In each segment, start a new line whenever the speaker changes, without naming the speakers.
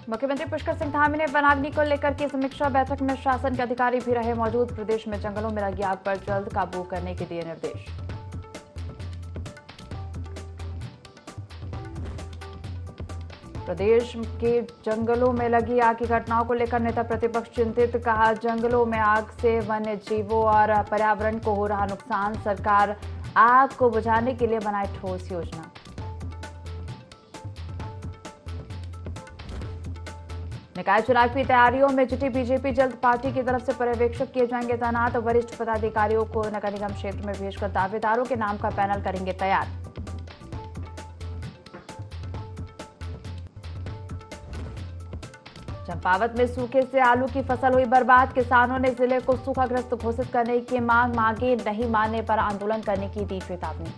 मुख्यमंत्री पुष्कर सिंह धामी ने वनाग्नि को लेकर की समीक्षा बैठक में शासन के अधिकारी भी रहे मौजूद। प्रदेश में जंगलों में लगी आग पर जल्द काबू करने के दिए निर्देश। प्रदेश के जंगलों में लगी आग की घटनाओं को लेकर नेता प्रतिपक्ष चिंतित। कहा, जंगलों में आग से वन्य जीवों और पर्यावरण को हो रहा नुकसान। सरकार आग को बुझाने के लिए बनाए ठोस योजना। निकाय चुनाव की तैयारियों में जुटी बीजेपी, जल्द पार्टी की तरफ से पर्यवेक्षक किए जाएंगे तैनात। वरिष्ठ पदाधिकारियों को नगर निगम क्षेत्र में भेजकर दावेदारों के नाम का पैनल करेंगे तैयार। चंपावत में सूखे से आलू की फसल हुई बर्बाद। किसानों ने जिले को सूखाग्रस्त घोषित करने की मांगे नहीं मानने पर आंदोलन करने की दी चेतावनी।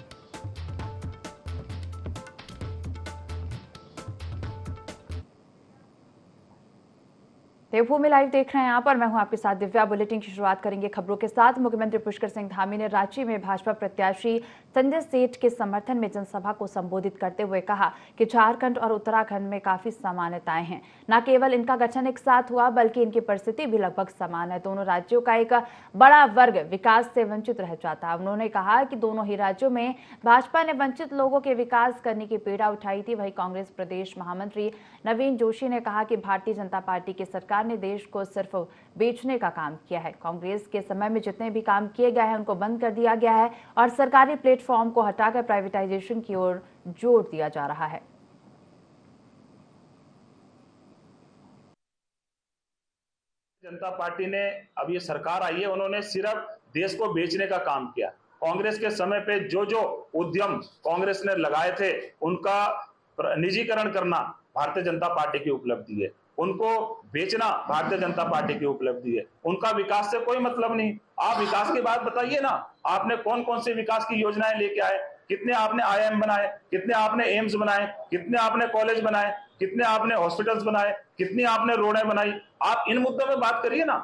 देवभूमि लाइव देख रहे हैं आप और मैं हूं आपके साथ दिव्या। बुलेटिन की शुरुआत करेंगे खबरों के साथ। मुख्यमंत्री पुष्कर सिंह धामी ने रांची में भाजपा प्रत्याशी संजय सेठ के समर्थन में जनसभा को संबोधित करते हुए कहा कि झारखंड और उत्तराखंड में काफी समानताएं हैं। न केवल इनका गठन एक साथ हुआ बल्कि इनकी परिस्थिति भी लगभग समान है। दोनों राज्यों का एक बड़ा वर्ग विकास से वंचित रह जाता है। उन्होंने कहा कि दोनों ही राज्यों में भाजपा ने वंचित लोगों के विकास करने की पीड़ा उठाई थी। वहीं कांग्रेस प्रदेश महामंत्री नवीन जोशी ने कहा कि भारतीय जनता पार्टी की सरकार ने देश को सिर्फ बेचने का काम किया है। कांग्रेस के समय में जितने भी काम किए गए हैं उनको बंद कर दिया गया है और सरकारी प्लेटफॉर्म को हटाकर प्राइवेटाइजेशन की ओर जोर दिया जा रहा है।
जनता पार्टी ने अब ये सरकार आई है, उन्होंने सिर्फ देश को बेचने का काम किया। कांग्रेस के समय पे जो जो उद्यम कांग्रेस ने लगाए थे उनका निजीकरण करना भारतीय जनता पार्टी की उपलब्धि है। उनको बेचना भारतीय जनता पार्टी की उपलब्धि है। उनका विकास से कोई मतलब नहीं। आप विकास की बात बताइए ना, आपने कौन कौन से विकास की योजनाएं लेके आए? कितने आपने आईआईएम बनाए, कितने आपने एम्स बनाए, कितने आपने कॉलेज बनाए, कितने आपने हॉस्पिटल्स बनाए, कितनी आपने रोडें बनाई? आप इन मुद्दों में बात करिए ना।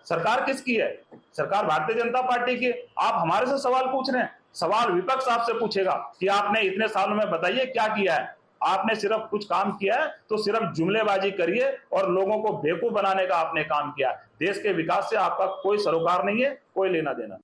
सरकार किसकी है? सरकार भारतीय जनता पार्टी की। आप हमारे से सवाल पूछ रहे हैं, सवाल विपक्ष आपसे पूछेगा कि आपने इतने सालों में बताइए क्या किया है। आपने सिर्फ कुछ काम किया है तो सिर्फ जुमलेबाजी करिए और लोगों को बेवकूफ बनाने का आपने काम किया है। देश के विकास से आपका कोई सरोकार नहीं है, कोई लेना देना।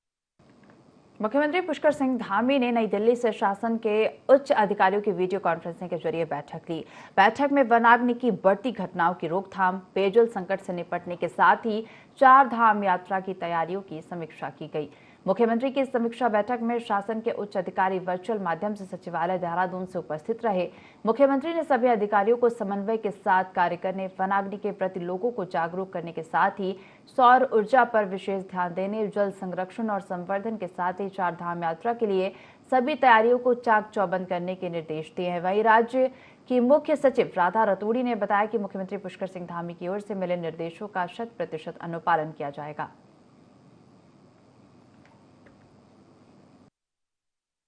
मुख्यमंत्री पुष्कर सिंह धामी ने नई दिल्ली से शासन के उच्च अधिकारियों की वीडियो कॉन्फ्रेंसिंग के जरिए बैठक ली। बैठक में वनाग्नि की बढ़ती घटनाओं की रोकथाम, पेयजल संकट से निपटने के साथ ही 4 धाम यात्रा की तैयारियों की समीक्षा की गई। मुख्यमंत्री की समीक्षा बैठक में शासन के उच्च अधिकारी वर्चुअल माध्यम से सचिवालय देहरादून से उपस्थित रहे। मुख्यमंत्री ने सभी अधिकारियों को समन्वय के साथ कार्य करने, वनाग्नि के प्रति लोगों को जागरूक करने के साथ ही सौर ऊर्जा पर विशेष ध्यान देने, जल संरक्षण और संवर्धन के साथ ही 4 धाम यात्रा के लिए सभी तैयारियों को चाक चौबंद करने के निर्देश दिए हैं। वहीं राज्य की मुख्य सचिव राधा रतूड़ी ने बताया कि मुख्यमंत्री पुष्कर सिंह धामी की ओर से मिले निर्देशों का 100% अनुपालन किया जाएगा।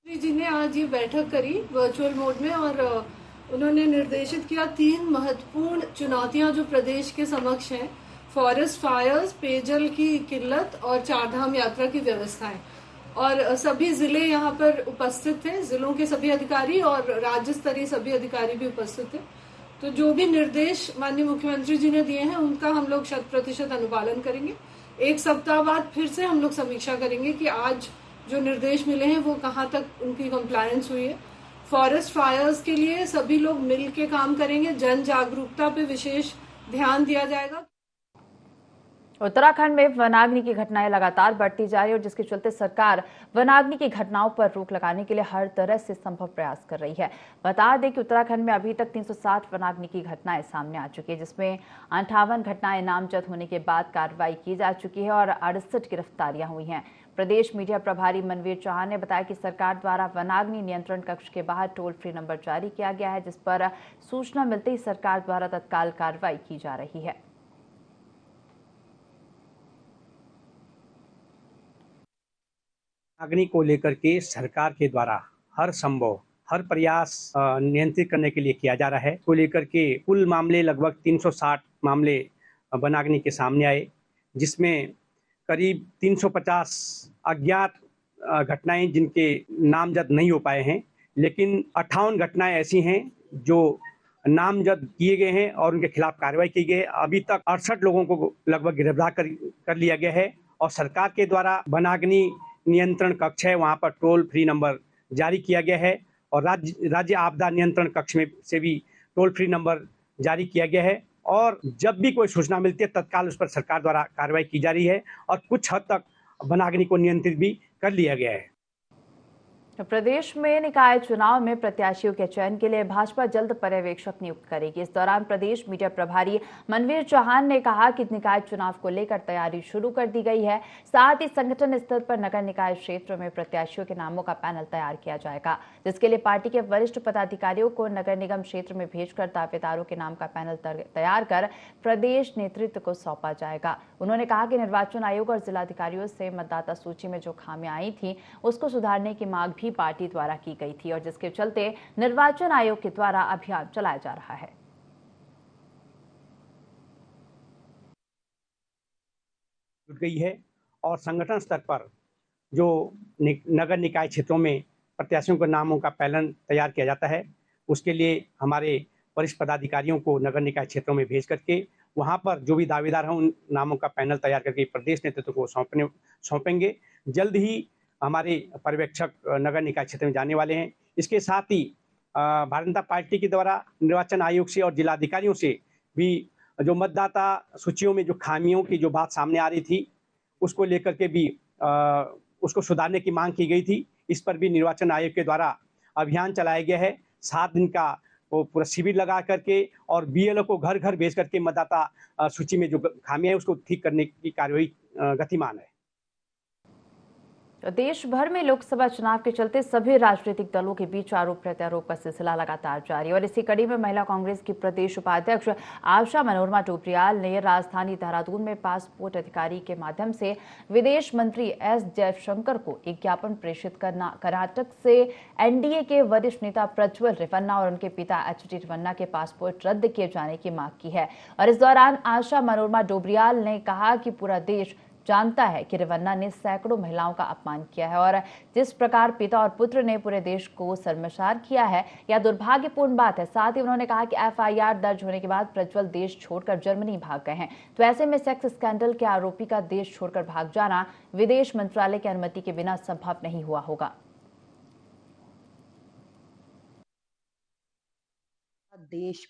जी ने आज ये बैठक करी वर्चुअल मोड में और उन्होंने निर्देशित किया 3 महत्वपूर्ण चुनौतियां जो प्रदेश के समक्ष हैं: फॉरेस्ट फायर्स, पेयजल की किल्लत और 4 धाम यात्रा की व्यवस्थाएं। और सभी जिले यहाँ पर उपस्थित थे, जिलों के सभी अधिकारी और राज्य स्तरीय सभी अधिकारी भी उपस्थित थे। तो जो भी निर्देश माननीय मुख्यमंत्री जी ने दिए हैं उनका हम लोग 100% अनुपालन करेंगे। 1 सप्ताह बाद फिर से हम लोग समीक्षा करेंगे कि आज जो निर्देश मिले हैं वो कहाँ तक उनकी कंप्लायंस हुई है। फॉरेस्ट फायर्स के लिए सभी लोग मिल के काम करेंगे, जन जागरूकता पे विशेष ध्यान दिया जाएगा।
उत्तराखंड में वनाग्नि की घटनाएं लगातार बढ़ती जा रही है और जिसके चलते सरकार वनाग्नि की घटनाओं पर रोक लगाने के लिए हर तरह से संभव प्रयास कर रही है। बता दें कि उत्तराखंड में अभी तक 360 वनाग्नि की घटनाएं सामने आ चुकी है, जिसमें 58 घटनाएं नामजद होने के बाद कार्रवाई की जा चुकी है और 68 गिरफ्तारियां हुई हैं। प्रदेश मीडिया प्रभारी मनवीर चौहान ने बताया कि सरकार द्वारा वनाग्नि नियंत्रण कक्ष के बाहर टोल फ्री नंबर जारी किया गया है, जिस पर सूचना मिलते ही सरकार द्वारा तत्काल कार्रवाई की जा रही है।
अग्नि को लेकर के सरकार के द्वारा हर प्रयास नियंत्रित करने के लिए किया जा रहा है। को लेकर के कुल मामले लगभग 360 मामले वनाग्नि के सामने आए, जिसमें करीब 350 अज्ञात घटनाएं जिनके नामजद नहीं हो पाए हैं, लेकिन 58 घटनाएं ऐसी हैं जो नामजद किए गए हैं और उनके खिलाफ कार्रवाई की गई है। अभी तक 68 लोगों को लगभग गिरफ्तार कर लिया गया है और सरकार के द्वारा वनाग्नि नियंत्रण कक्ष है, वहां पर टोल फ्री नंबर जारी किया गया है और राज्य आपदा नियंत्रण कक्ष में से भी टोल फ्री नंबर जारी किया गया है और जब भी कोई सूचना मिलती है तत्काल उस पर सरकार द्वारा कार्रवाई की जा रही है और कुछ हद तक वनाग्नि को नियंत्रित भी कर लिया गया है।
तो प्रदेश में निकाय चुनाव में प्रत्याशियों के चयन के लिए भाजपा जल्द पर्यवेक्षक नियुक्त करेगी। इस दौरान प्रदेश मीडिया प्रभारी मनवीर चौहान ने कहा कि निकाय चुनाव को लेकर तैयारी शुरू कर दी गई है। साथ ही संगठन स्तर पर नगर निकाय क्षेत्र में प्रत्याशियों के नामों का पैनल तैयार किया जाएगा, जिसके लिए पार्टी के वरिष्ठ पदाधिकारियों को नगर निगम क्षेत्र में भेजकर दावेदारों के नाम का पैनल तैयार कर प्रदेश नेतृत्व को सौंपा जाएगा। उन्होंने कहा कि निर्वाचन आयोग और जिलाधिकारियों से मतदाता सूची में जो खामियां आई थी उसको सुधारने की मांग भी पार्टी द्वारा की गई थी और जिसके चलते निर्वाचन आयोग के द्वारा अभियान चलाया जा रहा है।
जुट गई है और संगठन स्तर पर जो नगर निकाय क्षेत्रों में प्रत्याशियों के नामों का पैनल तैयार किया जाता है, उसके लिए हमारे वरिष्ठ पदाधिकारियों को नगर निकाय क्षेत्रों में भेज करके वहां पर जो भी दावेदार हैं उन नामों का पैनल तैयार करके प्रदेश नेतृत्व को सौंपेंगे। जल्द ही हमारे पर्यवेक्षक नगर निकाय क्षेत्र में जाने वाले हैं। इसके साथ ही भारतीय जनता पार्टी के द्वारा निर्वाचन आयोग से और जिलाधिकारियों से भी जो मतदाता सूचियों में जो खामियों की जो बात सामने आ रही थी उसको लेकर के भी उसको सुधारने की मांग की गई थी। इस पर भी निर्वाचन आयोग के द्वारा अभियान चलाया गया है। 7 दिन का वो पूरा शिविर लगा करके और बीएलओ को घर घर भेज करके मतदाता सूची में जो खामियां है उसको ठीक करने की कार्रवाई गतिमान है।
तो देश भर में लोकसभा चुनाव के चलते सभी राजनीतिक दलों के बीच आरोप प्रत्यारोप का सिलसिला लगातार जारी है और इसी कड़ी में महिला कांग्रेस की प्रदेश उपाध्यक्ष आशा मनोरमा डोबरियाल ने राजधानी देहरादून में पासपोर्ट अधिकारी के माध्यम से विदेश मंत्री एस जयशंकर को एक ज्ञापन प्रेषित करना, कर्नाटक से एनडीए के वरिष्ठ नेता प्रज्वल रेवन्ना और उनके पिता एच डी रेवन्ना के पासपोर्ट रद्द किए जाने की मांग की है। और इस दौरान आशा मनोरमा डोबरियाल ने कहा कि पूरा देश जानता है कि रेवन्ना ने सैकड़ों महिलाओं का अपमान किया है और जिस प्रकार पिता और पुत्र ने पूरे देश को शर्मसार किया है यह दुर्भाग्यपूर्ण बात है। साथ ही उन्होंने कहा कि एफआईआर दर्ज होने के बाद प्रज्वल देश छोड़कर जर्मनी भाग गए हैं, तो ऐसे में सेक्स स्कैंडल के आरोपी का देश छोड़कर भाग जाना विदेश मंत्रालय की अनुमति के बिना संभव नहीं हुआ होगा।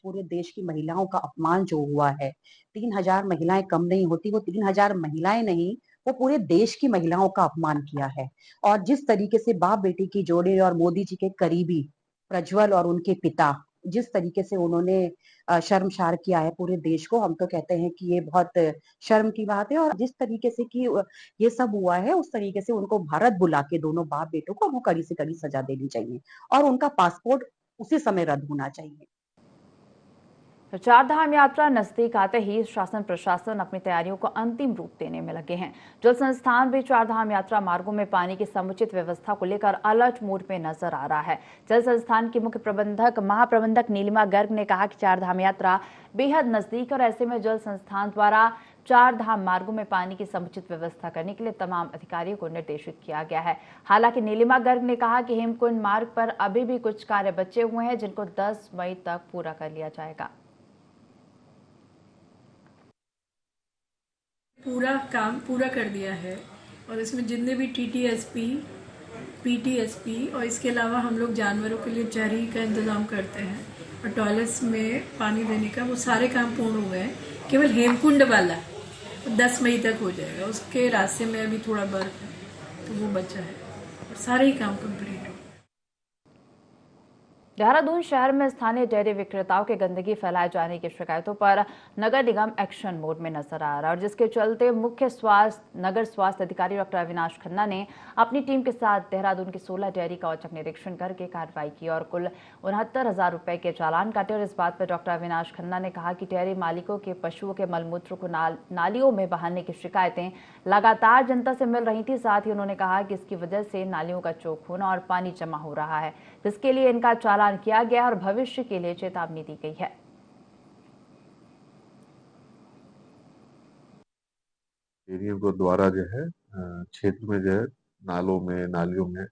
पूरे देश की महिलाओं का अपमान जो हुआ है, 3000 महिलाएं कम नहीं होती, वो 3000 महिलाएं नहीं, वो पूरे देश की महिलाओं का अपमान किया है। और जिस तरीके से बाप बेटी की जोड़ी और मोदी जी के करीबी प्रज्वल और उनके पिता जिस तरीके से उन्होंने शर्मसार किया है पूरे देश को, हम तो कहते हैं कि ये बहुत शर्म की बात है। और जिस तरीके से कि ये सब हुआ है उस तरीके से उनको भारत बुला के दोनों बाप बेटों को वो कड़ी से कड़ी सजा देनी चाहिए और उनका पासपोर्ट उसी समय रद्द होना चाहिए।
तो चारधाम यात्रा नजदीक आते ही शासन प्रशासन अपनी तैयारियों को अंतिम रूप देने में लगे हैं। जल संस्थान भी चारधाम यात्रा मार्गों में पानी की समुचित व्यवस्था को लेकर अलर्ट मोड में नजर आ रहा है। जल संस्थान की मुख्य प्रबंधक महाप्रबंधक नीलिमा गर्ग ने कहा कि चारधाम यात्रा बेहद नजदीक और ऐसे में जल संस्थान द्वारा चार धाम मार्गों में पानी की समुचित व्यवस्था करने के लिए तमाम अधिकारियों को निर्देशित किया गया है। हालांकि नीलिमा गर्ग ने कहा कि हेमकुंड मार्ग पर अभी भी कुछ कार्य बचे हुए हैं जिनको 10 मई तक पूरा कर लिया जाएगा।
पूरा काम पूरा कर दिया है और इसमें जितने भी टीटीएसपी, पीटीएसपी और इसके अलावा हम लोग जानवरों के लिए चरी का इंतज़ाम करते हैं और टॉयलेट्स में पानी देने का, वो सारे काम पूर्ण हो गए हैं। केवल हेमकुंड वाला 10 मई तक हो जाएगा, उसके रास्ते में अभी थोड़ा बर्फ है तो वो बचा है और सारे ही काम कंप्लीट हो।
देहरादून शहर में स्थानीय डेयरी विक्रेताओं के गंदगी फैलाए जाने की शिकायतों पर नगर निगम एक्शन मोड में नजर आ रहा है और जिसके चलते मुख्य नगर स्वास्थ्य अधिकारी डॉक्टर अविनाश खन्ना ने अपनी टीम के साथ देहरादून की 16 डेयरी का औचक निरीक्षण करके कार्रवाई की और कुल 69,000 रुपए के चालान काटे। और इस बात पर डॉक्टर अविनाश खन्ना ने कहा कि डेयरी मालिकों के पशुओं के मलमूत्र को नालियों में बहाने की शिकायतें लगातार जनता से मिल रही थी। साथ ही उन्होंने कहा कि इसकी वजह से नालियों का चौक होना और पानी जमा हो रहा है, जिसके लिए इनका चालान किया गया और भविष्य के लिए चेतावनी दी गई है।
डेयरियों को द्वारा जो है क्षेत्र में जो है नालों में नालियों में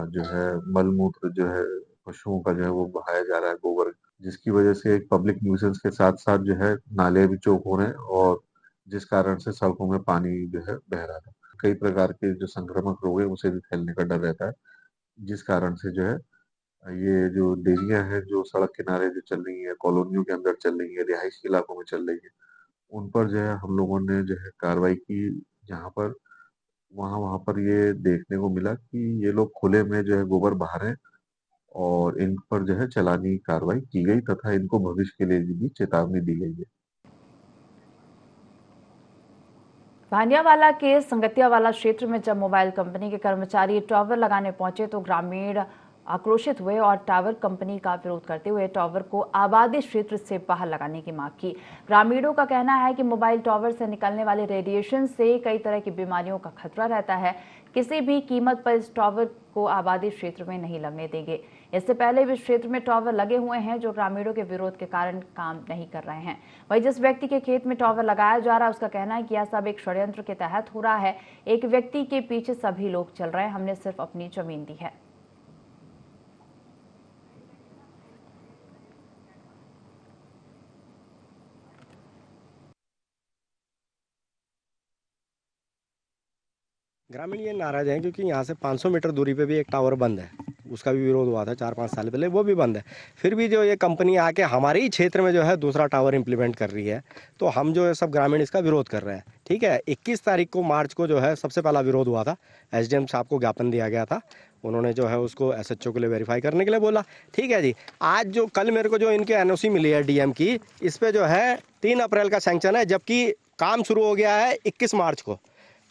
जो है मलमूत्र जो है पशुओं का जो है वो बहाया जा रहा है, गोबर जिसकी वजह से एक पब्लिक न्यूसेंस के साथ साथ जो है नाले भी चौक हो रहे हैं और जिस कारण से सड़कों में पानी जो है बह रहा था। कई प्रकार के जो संक्रामक रोग है उसे भी फैलने का डर रहता है, जिस कारण से जो है ये जो डेयरियां हैं जो सड़क किनारे जो चल रही है, कॉलोनियों के अंदर चल रही है, रिहायशी इलाकों में चल रही है, उन पर जो है हम लोगों ने जो है कार्रवाई की। जहाँ पर वहां पर ये देखने को मिला कि ये लोग खुले में जो है गोबर बहा रहे हैं और इन पर जो है चालानी कार्रवाई की गई तथा इनको भविष्य के लिए भी चेतावनी दी गई है।
भानियावाला के संगतियावाला क्षेत्र में जब मोबाइल कंपनी के कर्मचारी टावर लगाने पहुंचे तो ग्रामीण आक्रोशित हुए और टावर कंपनी का विरोध करते हुए टावर को आबादी क्षेत्र से बाहर लगाने की मांग की। ग्रामीणों का कहना है कि मोबाइल टावर से निकलने वाले रेडिएशन से कई तरह की बीमारियों का खतरा रहता है। किसी भी कीमत पर इस टावर को आबादी क्षेत्र में नहीं लगने देंगे। इससे पहले भी क्षेत्र में टावर लगे हुए हैं जो ग्रामीणों के विरोध के कारण काम नहीं कर रहे हैं। वहीं जिस व्यक्ति के खेत में टावर लगाया जा रहा है उसका कहना है कि यह सब एक षड्यंत्र के तहत हो रहा है। एक व्यक्ति के पीछे सभी लोग चल रहे हैं, हमने सिर्फ अपनी जमीन दी है।
ग्रामीण ये नाराज हैं क्योंकि यहाँ से 500 मीटर दूरी पे भी एक टावर बंद है, उसका भी विरोध हुआ था 4-5 साल पहले, वो भी बंद है। फिर भी जो ये कंपनी आके हमारे ही क्षेत्र में जो है दूसरा टावर इम्प्लीमेंट कर रही है, तो हम जो है सब ग्रामीण इसका विरोध कर रहे हैं। ठीक है, 21 तारीख को मार्च को जो है सबसे पहला विरोध हुआ था। SDM साहब को ज्ञापन दिया गया था, उन्होंने जो है उसको SHO के लिए वेरीफाई करने के लिए बोला। ठीक है जी, आज जो कल मेरे को जो इनके NOC मिली है DM की, इस पर जो है 3 अप्रैल का सैंक्शन है, जबकि काम शुरू हो गया है 21 मार्च को,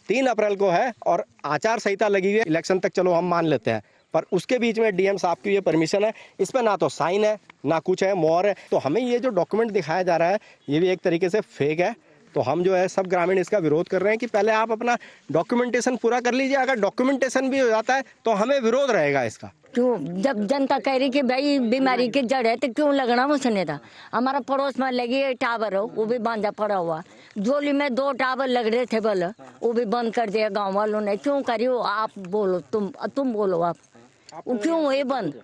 3 अप्रैल को है और आचार संहिता लगी हुई है। इलेक्शन तक चलो हम मान लेते हैं, पर उसके बीच में DM साहब की ये परमिशन है, इस पर ना तो साइन है ना कुछ है, मोहर है। तो हमें ये जो डॉक्यूमेंट दिखाया जा रहा है ये भी एक तरीके से फेक है। तो हम जो है सब ग्रामीण इसका विरोध कर रहे हैं कि पहले आप अपना डॉक्यूमेंटेशन पूरा कर लीजिए। अगर डॉक्यूमेंटेशन भी हो जाता है तो हमें विरोध रहेगा इसका।
क्यों जब जनता कह रही कि भाई बीमारी की जड़ है तो क्यों लगना उसने था। हमारा पड़ोस में लगी है टावर हो, वो भी बांधा पड़ा हुआ। जोली में 2 टावर लग रहे थे बोल, वो भी बंद कर दिया गांव वालों ने। क्यों करियो आप बोलो, तुम बोलो आप वो क्यों हुए बंद।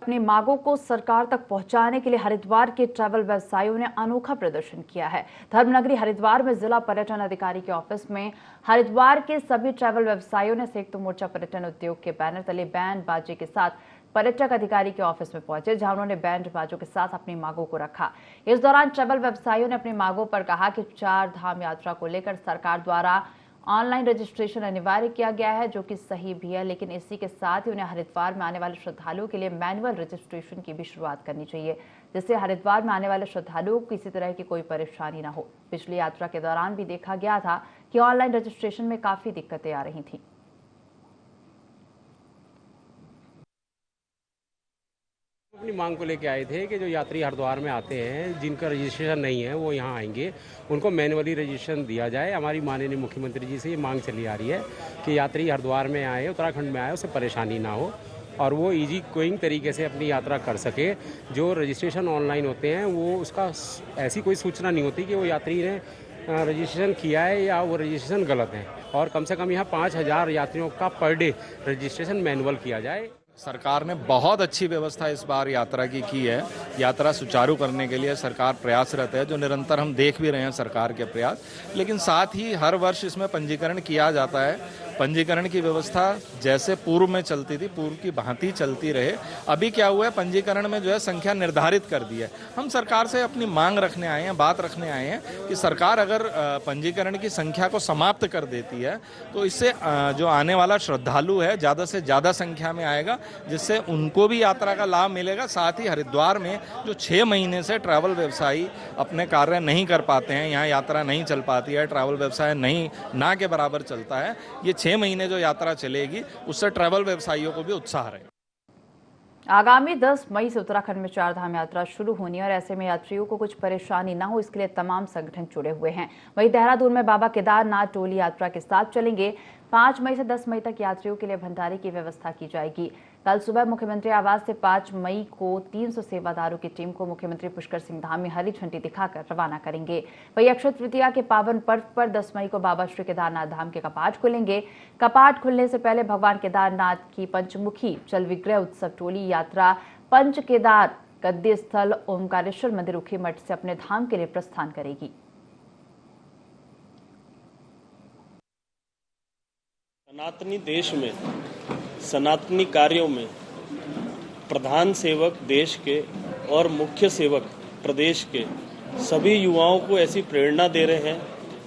अपनी मांगों को सरकार तक पहुंचाने के लिए हरिद्वार के ट्रैवल व्यवसायियों ने अनोखा प्रदर्शन किया है। धर्मनगरी हरिद्वार में जिला पर्यटन अधिकारी के ऑफिस में हरिद्वार के सभी ट्रैवल व्यवसायियों ने संयुक्त मोर्चा पर्यटन उद्योग के बैनर तले बैंड बाजे के साथ पर्यटक अधिकारी के ऑफिस में पहुंचे, जहां उन्होंने बैंड बाजों के साथ अपनी मांगों को रखा। इस दौरान ट्रैवल व्यवसायियों ने अपनी मांगों पर कहा कि 4 धाम यात्रा को लेकर सरकार द्वारा ऑनलाइन रजिस्ट्रेशन अनिवार्य किया गया है, जो कि सही भी है, लेकिन इसी के साथ ही उन्हें हरिद्वार में आने वाले श्रद्धालुओं के लिए मैनुअल रजिस्ट्रेशन की भी शुरुआत करनी चाहिए, जिससे हरिद्वार में आने वाले श्रद्धालुओं को किसी तरह की कोई परेशानी न हो। पिछली यात्रा के दौरान भी देखा गया था कि ऑनलाइन रजिस्ट्रेशन में काफी दिक्कतें आ रही थी।
अपनी मांग को लेके आए थे कि जो यात्री हरिद्वार में आते हैं जिनका रजिस्ट्रेशन नहीं है वो यहाँ आएंगे, उनको मैनुअली रजिस्ट्रेशन दिया जाए। हमारी माननीय मुख्यमंत्री जी से ये मांग चली आ रही है कि यात्री हरिद्वार में आए, उत्तराखंड में आए, उसे परेशानी ना हो और वो इजी गोइंग तरीके से अपनी यात्रा कर सके। जो रजिस्ट्रेशन ऑनलाइन होते हैं वो उसका ऐसी कोई सूचना नहीं होती कि वो यात्री ने रजिस्ट्रेशन किया है या वो रजिस्ट्रेशन गलत है। और कम से कम यहाँ 5000 यात्रियों का पर डे रजिस्ट्रेशन मैनुअल किया जाए।
सरकार ने बहुत अच्छी व्यवस्था इस बार यात्रा की है। यात्रा सुचारू करने के लिए सरकार प्रयासरत है, जो निरंतर हम देख भी रहे हैं सरकार के प्रयास। लेकिन साथ ही हर वर्ष इसमें पंजीकरण किया जाता है। पंजीकरण की व्यवस्था जैसे पूर्व में चलती थी, पूर्व की भांति चलती रहे। अभी क्या हुआ है, पंजीकरण में जो है संख्या निर्धारित कर दी है। हम सरकार से अपनी मांग रखने आए हैं, बात रखने आए हैं कि सरकार अगर पंजीकरण की संख्या को समाप्त कर देती है तो इससे जो आने वाला श्रद्धालु है ज़्यादा से ज़्यादा संख्या में आएगा, जिससे उनको भी यात्रा का लाभ मिलेगा। साथ ही हरिद्वार में जो 6 महीने से ट्रैवल व्यवसायी अपने कार्य नहीं कर पाते हैं, यहाँ यात्रा नहीं चल पाती है, ट्रैवल व्यवसाय नहीं ना के बराबर चलता है, ये 6 महीने जो यात्रा चलेगी उससे ट्रैवल व्यवसायियों को भी उत्साह रहे।
आगामी 10 मई से उत्तराखंड में 4 धाम यात्रा शुरू होनी है और ऐसे में यात्रियों को कुछ परेशानी ना हो, इसके लिए तमाम संगठन जुड़े हुए हैं। वहीं देहरादून में बाबा केदारनाथ टोली यात्रा के साथ चलेंगे। 5 मई से 10 मई तक यात्रियों के लिए भंडारे की व्यवस्था की जाएगी। कल सुबह मुख्यमंत्री आवास से 5 मई को 300 सेवादारों की टीम को मुख्यमंत्री पुष्कर सिंह धाम में हरी झंडी दिखाकर रवाना करेंगे। वहीं अक्षय तृतीया के पावन पर्व पर 10 मई को बाबा श्री केदारनाथ धाम के कपाट खुलेंगे। कपाट खुलने से पहले भगवान केदारनाथ की पंचमुखी जल विग्रह उत्सव टोली यात्रा पंच केदार गद्दी स्थल ओमकारेश्वर मंदिर ऊखीमठ से अपने धाम के लिए प्रस्थान करेगी।
सनातनी देश में सनातनी कार्यों में प्रधान सेवक देश के और मुख्य सेवक प्रदेश के सभी युवाओं को ऐसी प्रेरणा दे रहे हैं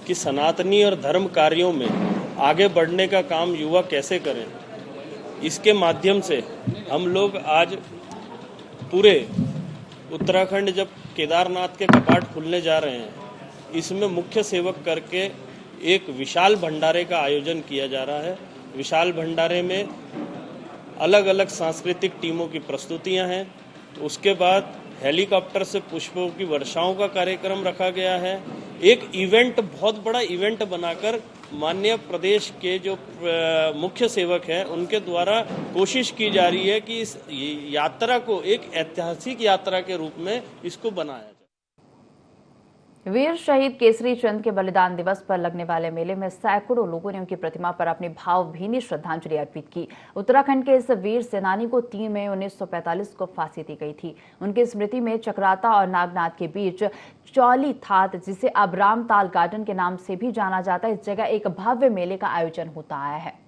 कि सनातनी और धर्म कार्यों में आगे बढ़ने का काम युवा कैसे करें। इसके माध्यम से हम लोग आज पूरे उत्तराखंड जब केदारनाथ के कपाट खुलने जा रहे हैं, इसमें मुख्य सेवक करके एक विशाल भंडारे का आयोजन किया जा रहा है। विशाल भंडारे में अलग अलग सांस्कृतिक टीमों की प्रस्तुतियां हैं। उसके बाद हेलीकॉप्टर से पुष्पों की वर्षाओं का कार्यक्रम रखा गया है। एक इवेंट, बहुत बड़ा इवेंट बनाकर माननीय प्रदेश के जो मुख्य सेवक हैं उनके द्वारा कोशिश की जा रही है कि इस यात्रा को एक ऐतिहासिक यात्रा के रूप में इसको बनाया जाए।
वीर शहीद केसरी चंद के बलिदान दिवस पर लगने वाले मेले में सैकड़ों लोगों ने उनकी प्रतिमा पर अपनी भावभीनी श्रद्धांजलि अर्पित की। उत्तराखंड के इस वीर सेनानी को 3 मई 1945 को फांसी दी गई थी। उनकी स्मृति में चक्राता और नागनाथ के बीच चौली थात, जिसे अब रामताल गार्डन के नाम से भी जाना जाता है, इस जगह एक भव्य मेले का आयोजन होता आया है।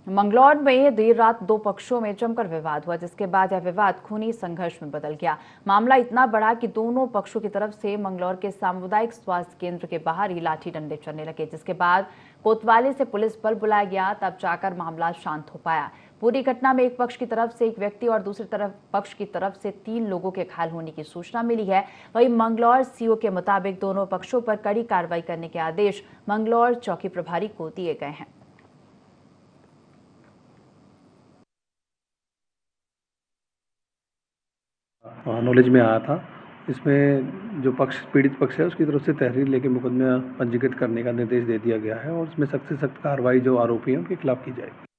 मंगलौर में देर रात 2 पक्षों में जमकर विवाद हुआ, जिसके बाद यह विवाद खूनी संघर्ष में बदल गया। मामला इतना बड़ा कि दोनों पक्षों की तरफ से मंगलौर के सामुदायिक स्वास्थ्य केंद्र के बाहर ही लाठी डंडे चलने लगे, जिसके बाद कोतवाली से पुलिस बल बुलाया गया, तब जाकर मामला शांत हो पाया। पूरी घटना में एक पक्ष की तरफ से एक व्यक्ति और दूसरी तरफ पक्ष की तरफ से 3 लोगों के घायल होने की सूचना मिली है। वहीं मंगलौर सीओ के मुताबिक दोनों पक्षों पर कड़ी कार्रवाई करने के आदेश मंगलौर चौकी प्रभारी को दिए गए हैं।
नॉलेज में आया था। इसमें जो पीड़ित पक्ष है उसकी तरफ से तहरीर लेके मुकदमा पंजीकृत करने का निर्देश दे दिया गया है और इसमें सख्त से सख्त कार्रवाई जो आरोपी हैं उनके खिलाफ की जाएगी।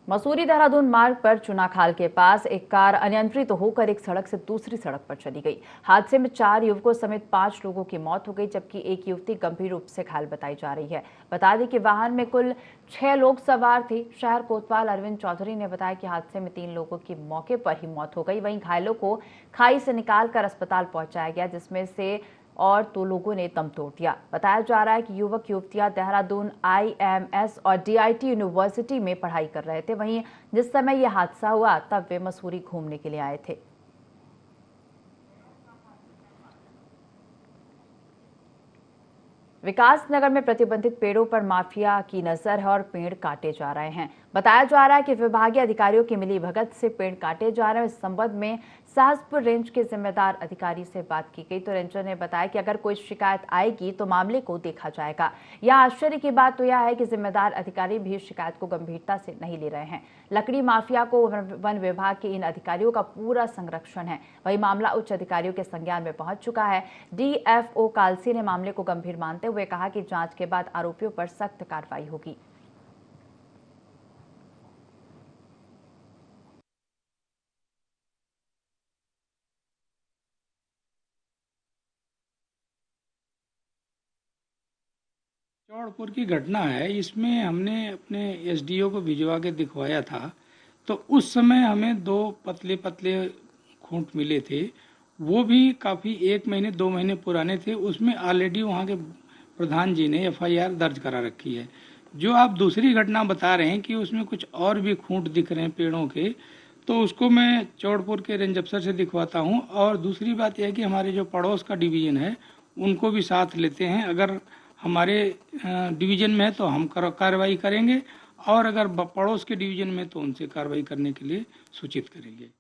मसूरी देहरादून मार्ग पर चुनाखाल के पास एक कार अनियंत्रित होकर एक सड़क से दूसरी सड़क पर चली गई। हादसे में 4 युवकों समेत 5 लोगों की मौत हो गई, जबकि एक युवती गंभीर रूप से घायल बताई जा रही है। बता दें कि वाहन में कुल 6 लोग सवार थे। शहर कोतवाल अरविंद चौधरी ने बताया कि हादसे में 3 लोगों की मौके पर ही मौत हो गई। वहीं घायलों को खाई से निकालकर अस्पताल पहुंचाया गया, जिसमें से और 2 लोगों ने दम तोड़ दिया। बताया जा रहा है कि युवक युवतियां देहरादून IMS और DIT यूनिवर्सिटी में पढ़ाई कर रहे थे। वहीं जिस समय यह हादसा हुआ तब वे मसूरी घूमने के लिए आए थे। विकास नगर में प्रतिबंधित पेड़ों पर माफिया की नजर है और पेड़ काटे जा रहे हैं। बताया जा रहा है कि विभागीय अधिकारियों की मिली भगत से पेड़ काटे जा रहे हैं। इस संबंध में साहसपुर रेंज के जिम्मेदार अधिकारी से बात की गई तो रेंजर ने बताया कि अगर कोई शिकायत आएगी तो मामले को देखा जाएगा। यह आश्चर्य की बात तो यह है कि जिम्मेदार अधिकारी भी शिकायत को गंभीरता से नहीं ले रहे हैं। लकड़ी माफिया को वन विभाग के इन अधिकारियों का पूरा संरक्षण है। वही मामला उच्च अधिकारियों के संज्ञान में पहुंच चुका है। DFO कालसी ने मामले को गंभीर मानते हुए कहा कि जांच के बाद आरोपियों पर सख्त कार्रवाई होगी।
चौड़पुर की घटना है, इसमें हमने अपने SDO को भिजवा के दिखवाया था तो उस समय हमें 2 पतले पतले खूंट मिले थे। वो भी काफ़ी 1 महीने 2 महीने पुराने थे। उसमें ऑलरेडी वहाँ के प्रधान जी ने FIR दर्ज करा रखी है। जो आप दूसरी घटना बता रहे हैं कि उसमें कुछ और भी खूंट दिख रहे हैं पेड़ों के, तो उसको मैं चौड़पुर के रेंज अफसर से दिखवाता हूँ। और दूसरी बात यह है कि हमारे जो पड़ोस का डिवीजन है उनको भी साथ लेते हैं। अगर हमारे डिवीजन में है तो हम कार्रवाई करेंगे और अगर पड़ोस के डिवीजन में तो उनसे कार्रवाई करने के लिए सूचित करेंगे।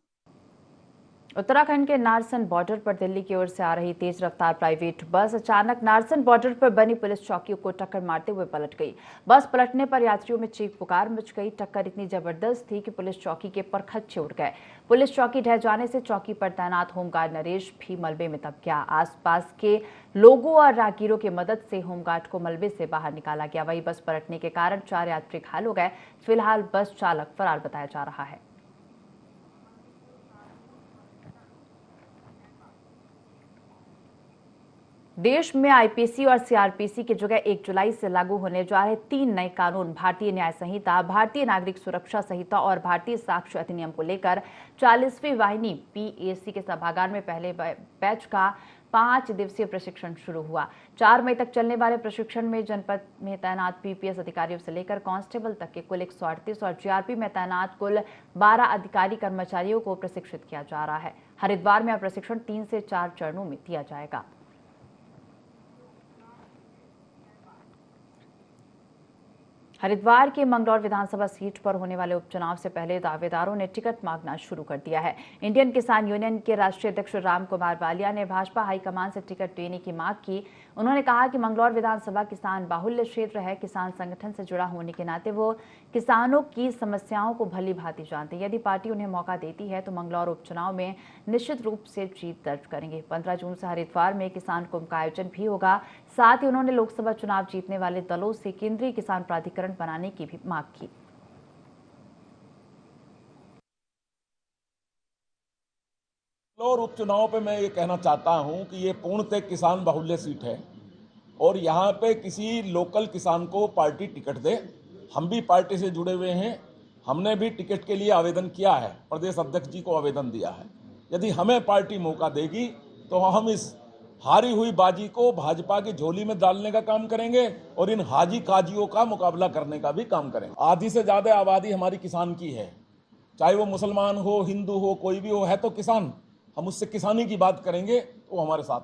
उत्तराखंड के नारसन बॉर्डर पर दिल्ली की ओर से आ रही तेज रफ्तार प्राइवेट बस अचानक नारसन बॉर्डर पर बनी पुलिस चौकी को टक्कर मारते हुए पलट गई। बस पलटने पर यात्रियों में चीख पुकार मच गई। टक्कर इतनी जबरदस्त थी कि पुलिस चौकी के परखच्चे उड़ गए। पुलिस चौकी ढह जाने से चौकी पर तैनात होमगार्ड नरेश भी मलबे में दब गया। आसपास के लोगों और राहगीरों की मदद से होमगार्ड को मलबे से बाहर निकाला गया। वहीं बस पलटने के कारण 4 यात्री घायल हो गए। फिलहाल बस चालक फरार बताया जा रहा है। देश में आईपीसी और सीआरपीसी की जगह 1 जुलाई से लागू होने जा रहे 3 नए कानून भारतीय न्याय संहिता, भारतीय नागरिक सुरक्षा संहिता और भारतीय साक्ष्य अधिनियम को लेकर 40वीं वाहिनी पीएसी के सभागार में पहले बैच का 5 दिवसीय प्रशिक्षण शुरू हुआ। 4 मई तक चलने वाले प्रशिक्षण में जनपद में तैनात पीपीएस अधिकारियों से लेकर कांस्टेबल तक के कुल 138 और जीआरपी में तैनात कुल 12 अधिकारी कर्मचारियों को प्रशिक्षित किया जा रहा है। हरिद्वार में यह प्रशिक्षण 3 से 4 चरणों में दिया जाएगा। हरिद्वार की मंगलौर विधानसभा सीट पर होने वाले उपचुनाव से पहले दावेदारों ने टिकट मांगना शुरू कर दिया है। इंडियन किसान यूनियन के राष्ट्रीय अध्यक्ष राम कुमार बालिया ने भाजपा हाईकमान से टिकट देने की मांग की। उन्होंने कहा कि मंगलौर विधानसभा किसान बाहुल्य क्षेत्र है। किसान संगठन से जुड़ा होने के नाते वो किसानों की समस्याओं को भली भांति जानते हैं। यदि पार्टी उन्हें मौका देती है तो मंगलौर उपचुनाव में निश्चित रूप से जीत दर्ज करेंगे। 15 जून से हरिद्वार में किसान कुंभ का आयोजन भी होगा। साथ ही उन्होंने लोकसभा चुनाव जीतने वाले दलों से केंद्रीय किसान प्राधिकरण बनाने की भी मांग की।
और उपचुनाव पे मैं ये कहना चाहता हूं कि ये पूर्णतः किसान बाहुल्य सीट है और यहाँ पे किसी लोकल किसान को पार्टी टिकट दे। हम भी पार्टी से जुड़े हुए हैं, हमने भी टिकट के लिए आवेदन किया है, प्रदेश अध्यक्ष जी को आवेदन दिया है। यदि हमें पार्टी मौका देगी तो हम इस हारी हुई बाजी को भाजपा की झोली में डालने का काम करेंगे और इन हाजी काजियों का मुकाबला करने का भी काम करेंगे। आधी से ज्यादा आबादी हमारी किसान की है, चाहे वो मुसलमान हो, हिंदू हो, कोई भी हो, है तो किसान। हम उससे किसानी की बात करेंगे तो हमारे साथ।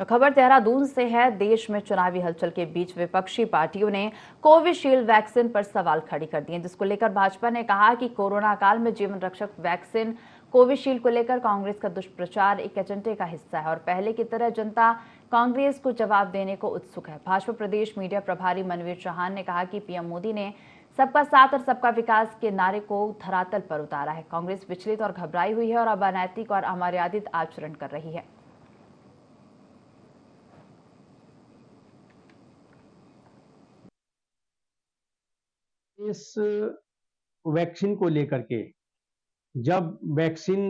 तो खबर देहरादून से है। देश में चुनावी हलचल के बीच विपक्षी पार्टियों ने कोविशील्ड वैक्सीन पर सवाल खड़े कर दिए, जिसको लेकर भाजपा ने कहा कि कोरोना काल में जीवन रक्षक वैक्सीन कोविशील्ड को लेकर कांग्रेस का दुष्प्रचार एक एजेंडे का हिस्सा है और पहले की तरह जनता कांग्रेस को जवाब देने को उत्सुक है। भाजपा प्रदेश मीडिया प्रभारी मनवीर चौहान ने कहा कि पीएम मोदी ने सबका साथ और सबका विकास के नारे को धरातल पर उतारा है। कांग्रेस विचलित और घबराई हुई है और अब अनैतिक और अमर्यादित आचरण कर रही है।
इस वैक्सीन को लेकर के जब वैक्सीन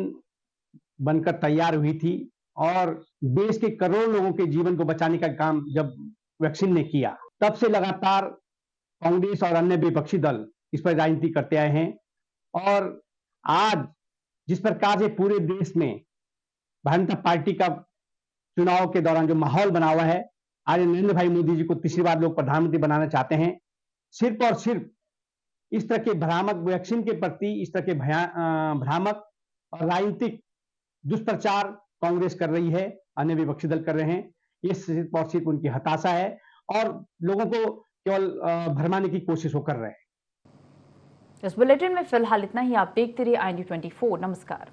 बनकर तैयार हुई थी और देश के करोड़ों लोगों के जीवन को बचाने का काम जब वैक्सीन ने किया, तब से लगातार कांग्रेस और अन्य विपक्षी दल इस पर राजनीति करते आए हैं। और आज जिस प्रकार से पूरे देश में भारतीय जनता पार्टी का चुनाव के दौरान जो माहौल बना हुआ है, आज नरेंद्र भाई मोदी जी को तीसरी बार लोग प्रधानमंत्री बनाना चाहते हैं। सिर्फ और सिर्फ इस तरह के भ्रामक वैक्सीन के प्रति इस तरह के भ्रामक और राजनीतिक दुष्प्रचार कांग्रेस कर रही है, अन्य विपक्षी दल कर रहे हैं। ये सिर्फ और सिर्फ उनकी हताशा है और लोगों को केवल भरमाने की कोशिश वो कर रहे हैं।
इस बुलेटिन में फिलहाल इतना ही। आप देखते रहिए IND24। नमस्कार।